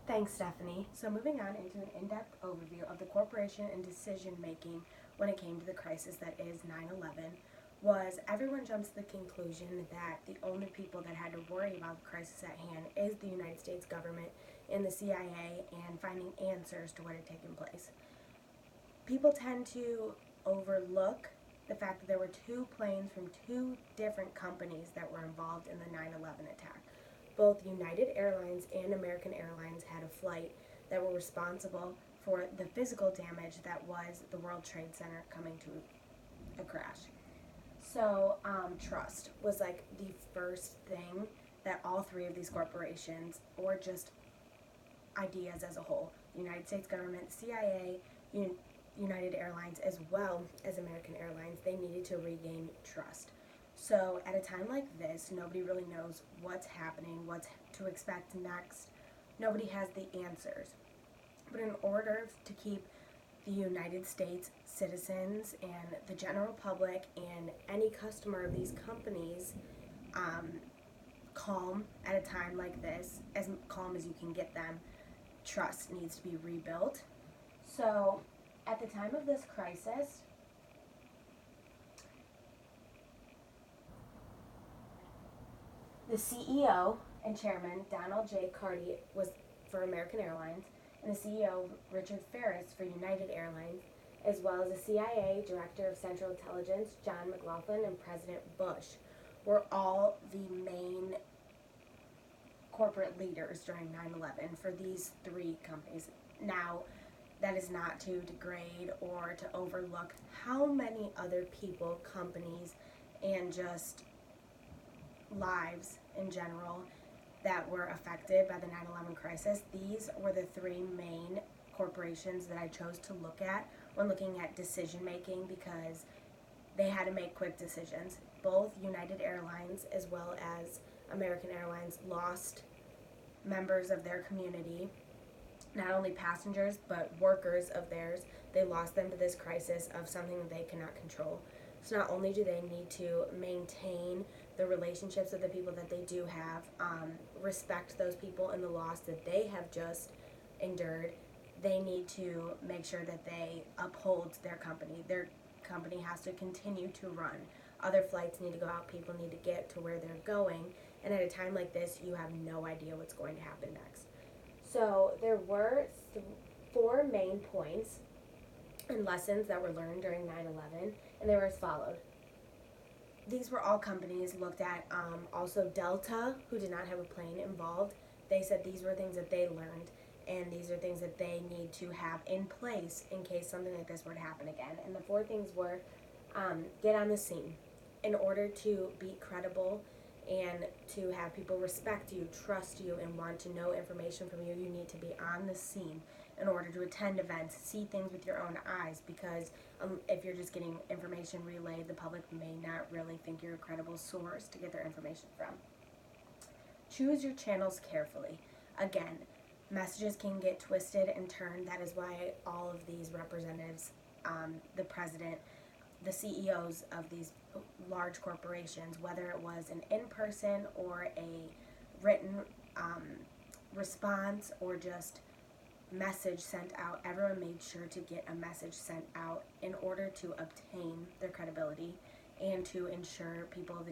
Thanks, Stephanie. So moving on into an in-depth overview of the corporation and decision-making when it came to the crisis that is 9/11, was everyone jumps to the conclusion that the only people that had to worry about the crisis at hand is the United States government and the CIA and finding answers to what had taken place. People tend to overlook the fact that there were two planes from two different companies that were involved in the 9/11 attack. Both United Airlines and American Airlines had a flight that were responsible for the physical damage that was the World Trade Center coming to a crash. So, trust was like the first thing that all three of these corporations, or just ideas as a whole, the United States government, CIA, United Airlines, as well as American Airlines, they needed to regain trust. So at a time like this, nobody really knows what's happening, what to expect next. Nobody has the answers. But in order to keep the United States citizens and the general public and any customer of these companies calm at a time like this, as calm as you can get them, trust needs to be rebuilt. So at the time of this crisis, the CEO and chairman, Donald J. Carty, was for American Airlines, and the CEO, Richard Ferris, for United Airlines, as well as the CIA Director of Central Intelligence, John McLaughlin, and President Bush, were all the main corporate leaders during 9/11 for these three companies. Now, that is not to degrade or to overlook how many other people, companies, and just lives in general that were affected by the 9/11 crisis. These were the three main corporations that I chose to look at when looking at decision making, because they had to make quick decisions. Both United Airlines as well as American Airlines lost members of their community, not only passengers but workers of theirs. They lost them to this crisis of something that they cannot control. So not only do they need to maintain the relationships with the people that they do have, respect those people and the loss that they have just endured, they need to make sure that they uphold their company. Their company has to continue to run. Other flights need to go out, people need to get to where they're going, and at a time like this, you have no idea what's going to happen next. So there were four main points and lessons that were learned during 9/11, and they were as followed. These were all companies looked at. Also, Delta, who did not have a plane involved, they said these were things that they learned, and these are things that they need to have in place in case something like this were to happen again. And the four things were get on the scene. In order to be credible and to have people respect you, trust you, and want to know information from you, you need to be on the scene in order to attend events, see things with your own eyes, because if you're just getting information relayed, the public may not really think you're a credible source to get their information from. Choose your channels carefully. Again, messages can get twisted and turned. That is why all of these representatives, the president, the CEOs of these large corporations, whether it was an in-person or a written response or just message sent out, everyone made sure to get a message sent out in order to obtain their credibility and to ensure people of the